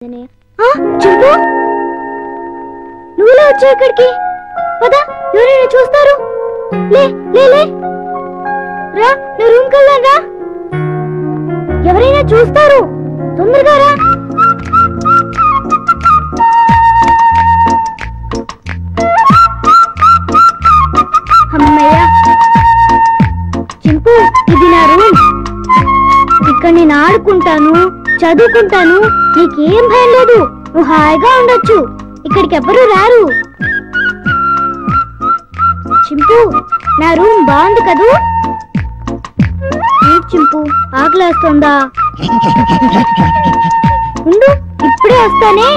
చింపు నువ్వులా వచ్చావు ఇక్కడికి? పద, ఎవరైనా చూస్తారు. లే లే లే రా, నువ్వు రూమ్కి వెళ్దాం రా. ఎవరైనా చూస్తారు, తొందరగా రా. అమ్మయ్యా. చింపు, ఇది నా రూమ్. ఇక్కడ నేను ఆడుకుంటాను, చదువుకుంటాను. నీకేం భయం లేదు, నువ్వు హాయిగా ఉండొచ్చు. ఇక్కడికి ఎవ్వరూ రారు. చింపు, నా రూమ్ బాగుంది కదూ? చింపు, ఆకలేస్తుందా? ఉండు, ఇప్పుడే వస్తానే.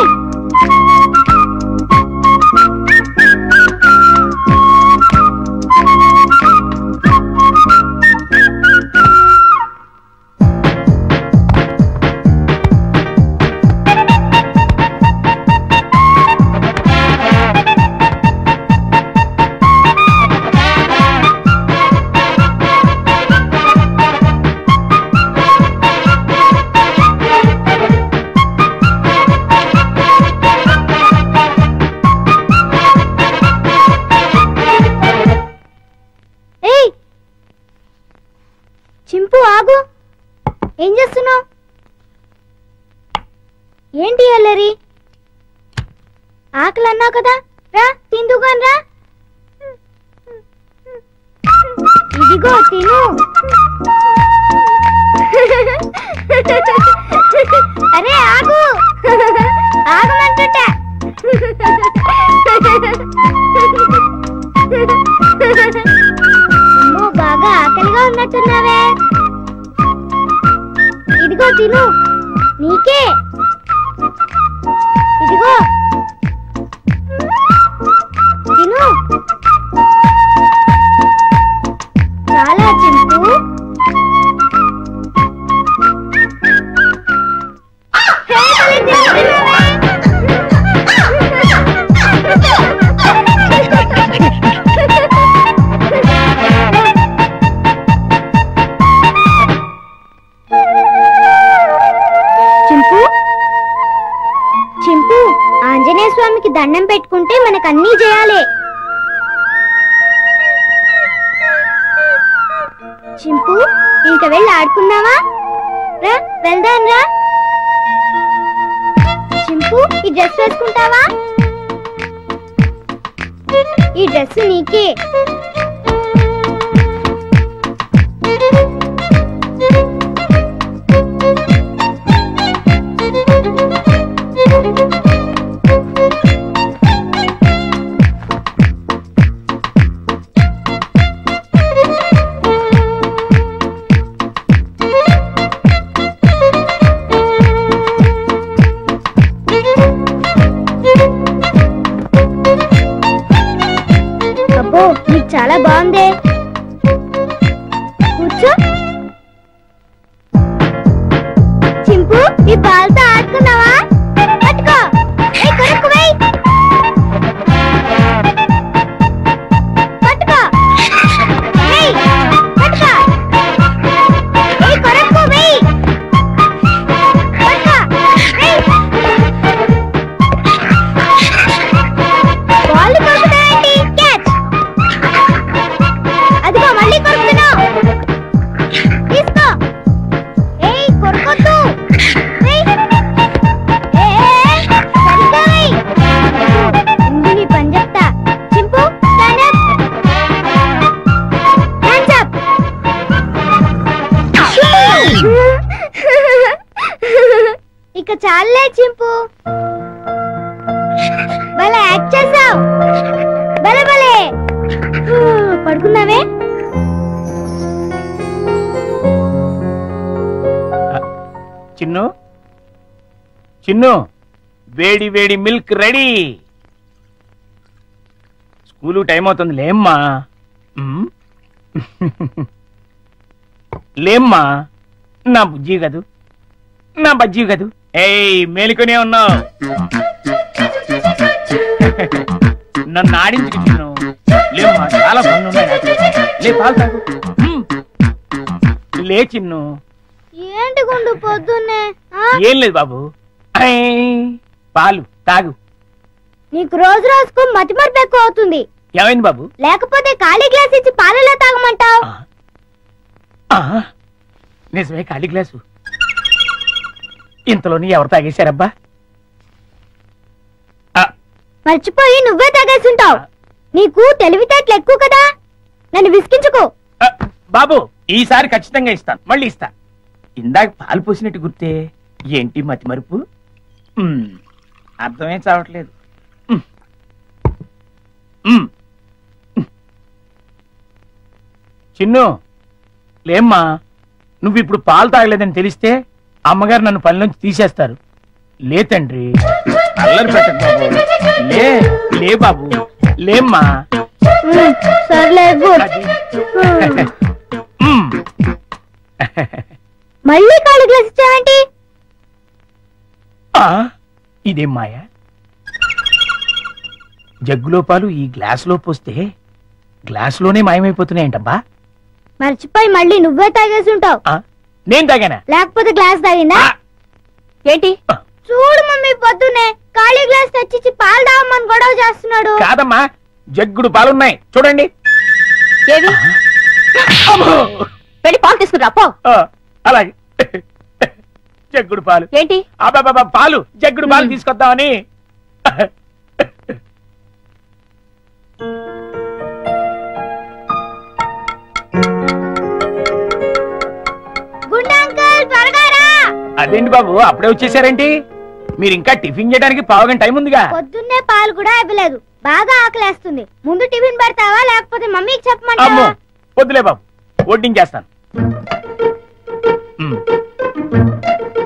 చింపు, ఆగు. ఏం చేస్తున్నావు? ఏంటి అల్లరి? ఆకలి అన్నావు కదా, రా తిందుగాని రా. ఇదిగో తిను. అరే ఆగు, ఆగమంటుంట. బాగా ఆకలిగా ఉన్నట్టున్నావే. ఇదిగో తిను, నీకే. ఇదిగో తిను. చాలా చింపు. చింపు, ఆంజనేయ స్వామికి దండం పెట్టుకుంటే మనకు అన్నీ చేయాలి. చింపు, ఇంక వెళ్ళి ఆడుకున్నావా? రా వెళ్దాం రా. చింపు, ఈ డ్రెస్ వేసుకుంటావా? ఈ డ్రెస్ నీకే. అబ్బో, నీకు చాలా బాగుందే. కూర్చో. చింపు, ఈ బాల్తో ఆడుకున్నావా? పట్టుకో. కొరకు వెయ్. పట్టుకో. వెయ్. పట్టుకో. కొరకు వెయ్. పట్టుకో. వెయ్. బాల్ కొరుకుతావేంటి? క్యాచ్. అదిగో మళ్ళీ కొరుకుతున్నావు. తీసుకో. ఏయ్, కొరకొద్దు. నీ పని చెప్తా. చింపు, స్టాండ్ అప్. ఇక చాలే చింపు, భలే యాక్ట్ చేసావు. భలే భలే. పడుకున్నావే? చిన్ను, చిన్ను, వేడి వేడి మిల్క్ రెడీ. స్కూలు టైం అవుతుంది, లేమ్మా. లేమ్మా, నా బుజ్జి కదూ, నా బజ్జీ కదూ. ఏయ్, మేలుకొనే ఉన్నావు. నన్ను ఆడించుకు చిన్ను. లేమ్మా, చాలా పనులు ఉన్నాయి నాకు. లే, పాలు తాగు. లే చిన్ను. ఏంటి గుండు పొద్దున్నే? ఏం లేదు బాబు. పాలు తాగు. నీకు రోజు రోజుకు మతిమరుపు ఎక్కువ అవుతుంది. ఏమైంది బాబు? లేకపోతే ఖాళీ గ్లాస్ ఇచ్చి పాలలో తాగమంటావు. నిజమే, ఖాళీ గ్లాసు. ఇంతలోని ఎవరు తాగేశారబ్బా? మర్చిపోయి నువ్వే తాగేసుంటావు. నీకు తెలివితేటలు ఎక్కువ కదా, నన్ను విసిగించుకో. బాబు ఈసారి ఖచ్చితంగా ఇస్తాను, మళ్ళీ ఇస్తా. ఇందాక పాలు పోసినట్టు గుర్తే. ఏంటి మతి మరుపు? అర్థమే చావట్లేదు. చిన్ను లేమ్మా, నువ్వు ఇప్పుడు పాలు తాగలేదని తెలిస్తే అమ్మగారు నన్ను పనిలోంచి తీసేస్తారు. లే తండ్రి, అల్లరి పెట్టకు బాబు. లే బాబు, లేమ్మా. సర్లే మళ్ళీ ఖాళీ గ్లాస్ ఇచ్చావేంటి? ఇదేం మాయా? జగ్గులో పాలు ఈ గ్లాసులో పోస్తే గ్లాసులోనే మాయమైపోతున్నాయంటబ్బా. మర్చిపోయి మళ్ళీ నువ్వే తాగేసి ఉంటావు. నేను తాగానా? లేకపోతే గ్లాస్ తాగిందా ఏంటి? చూడు మమ్మీ, పొద్దునే ఖాళీ గ్లాస్ తెచ్చిచ్చి పాలు తాగమని గొడవ చేస్తున్నాడు. కాదమ్మా, జగ్గుడు పాలున్నాయి చూడండి. ఏవి? వెళ్ళి పాలు తీసుకురా పో. అలాగే. జగ్గుడు పాలు ఏంటి? అబ్బాబా పాలు, జగ్గుడు పాలు తీసుకొద్దామని. అదేంటి బాబు అప్పుడే వచ్చేసారేంటి? మీరు ఇంకా టిఫిన్ చేయడానికి పావుగంట టైం ఉందిగా. పొద్దున్నే పాలు కూడా ఇవ్వలేదు, బాగా ఆకలేస్తుంది. ముందు టిఫిన్ పెడతావా లేకపోతే మమ్మీకి చెప్పమంటావా? వద్దులే బాబు, వడ్డించేస్తాను.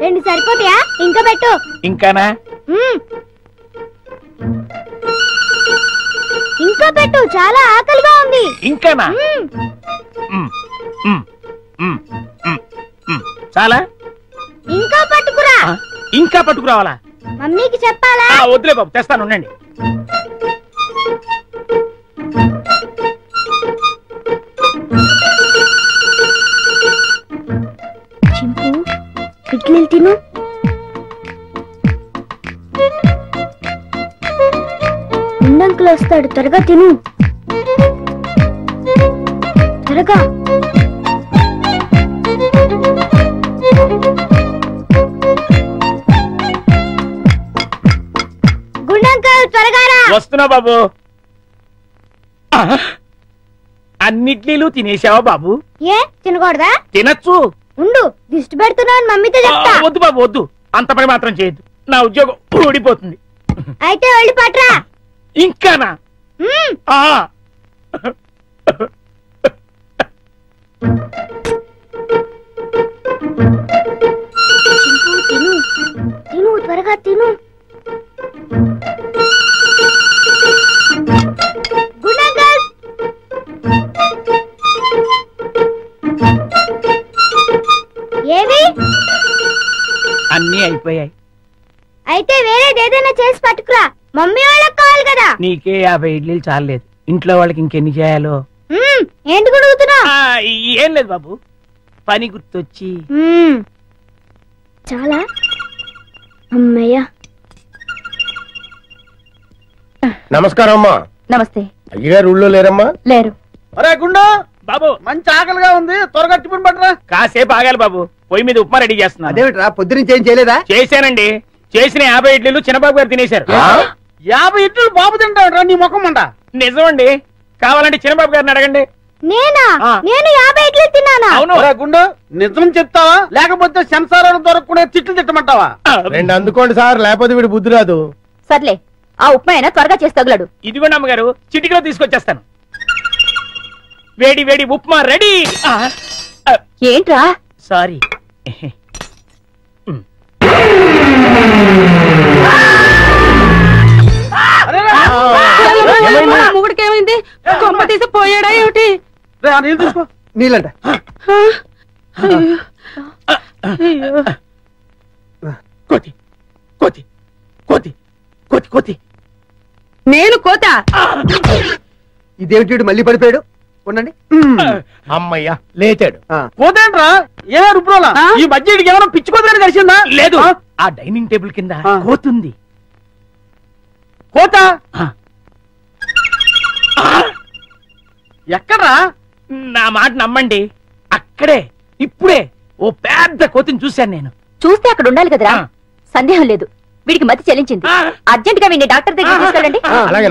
2 సరిపోతాయా? ఇంకా పెట్టు. ఇంకానా? ఇంకా పెట్టు, చాలా ఆకలిగా ఉంది. ఇంకానా? చాలా? ఇంకా పట్టుకురా. ఇంకా పట్టుకురావాలా? మమ్మీకి చెప్పాలా? వద్దులే బాబు, తెస్తాను ఉండండి. చింపు, ఇడ్లీలు తిను. ఉండంకులు వస్తాడు, త్వరగా తిను. త్వరగా. వస్తున్నా బాబు. అన్నిట్లీలు తినేసావా బాబు? ఏ తినకూడదా? తినచ్చు. ఉండు, దిష్టి పెడుతున్నావు మమ్మీతో చెప్తా. వద్దు బాబు వద్దు, అంత పని మాత్రం చేయొద్దు, నా ఉద్యోగం ఊడిపోతుంది. అయితే వెళ్ళి పట్రా. ఇంకానా? తిను తిను, త్వరగా తిను. ఏవి? అన్నీ అయిపోయాయి. అయితే వేరేదేదైనా చేసి పట్టుకురా, మమ్మీ వాళ్ళకి కావాలి కదా. నీకే 50 ఇడ్లీలు చాలేదు, ఇంట్లో వాళ్ళకి ఇంకెన్ని చేయాలో. ఎందుకు అడుగుతున్నా? ఏం లేదు బాబు, పని గుర్తొచ్చి. చాలా. అమ్మయ్యా. నమస్కారం అమ్మా. నమస్తే. అయ్యగారు ఊళ్ళో లేరమ్మా? లేరు. అరే గుండు బాబు, మంచి ఆకలిగా ఉంది, త్వరగా టిఫిన్ పట్టరా. కాసేపు ఆగాలి బాబు, పొయ్యి మీద ఉప్మా రెడీ చేస్తున్నా. అదేమిట్రా పొద్దునుంచి ఏం చేయలేదా? చేశానండి, చేసిన 50 ఇడ్లీలు చిన్నబాబు గారు తినేశారు. 50 ఇడ్లీలు బాబు తింటాడు నీ ముఖం అంట. నిజమండి, కావాలంటే చిన్నబాబు గారిని అడగండి. నేనా? నేను 50 ఇడ్లీలు తిన్నానా? అవును. గుండు నిజం చెప్తావా లేకపోతే సంసారాలు దొరకకుండా తిట్లు తిట్టమంటావా? 2 అందుకోండి సార్, లేకపోతే వీడు బుద్ధి రాదు. సర్లే, ఆ ఉప్మా అయినా త్వరగా చేసి తగులాడు. ఇదిగోండి అమ్మగారు, చిటికలో తీసుకొచ్చేస్తాను. వేడి వేడి ఉప్మా రెడీ. ఏంట్రా? సారీ. మొగుడికి ఏమైంది? కొమ్మ తీసి పోయాడా ఏమిటి? తీసుకో నీళ్ళంట. కోతి కోతి కోతి కోతి కోతి. నేను కోత? ఇదేమిటి మళ్ళీ పడిపోయాడు? ఉండండి. అమ్మయ్యా లేచాడు. పోతేంట్రా ఏ రుబ్రోలా? ఈ మధ్య ఏమైనా పిచ్చి కోతని కలిసిందా? లేదు, ఆ డైనింగ్ టేబుల్ కింద కోతుంది. కోత ఆ. ఆ, ఎక్కడ్రా? నా మాట నమ్మండి, అక్కడే ఇప్పుడే ఓ పెద్ద కోతిని చూశాను నేను. చూస్తే అక్కడ ఉండాలి కదరా. ఆ. సందేహం లేదు, వీడికి మతి చెల్లించింది. ఆ. అర్జెంట్ గా వీడిని డాక్టర్ దగ్గర తీసుకెళ్ళండి. అలాగే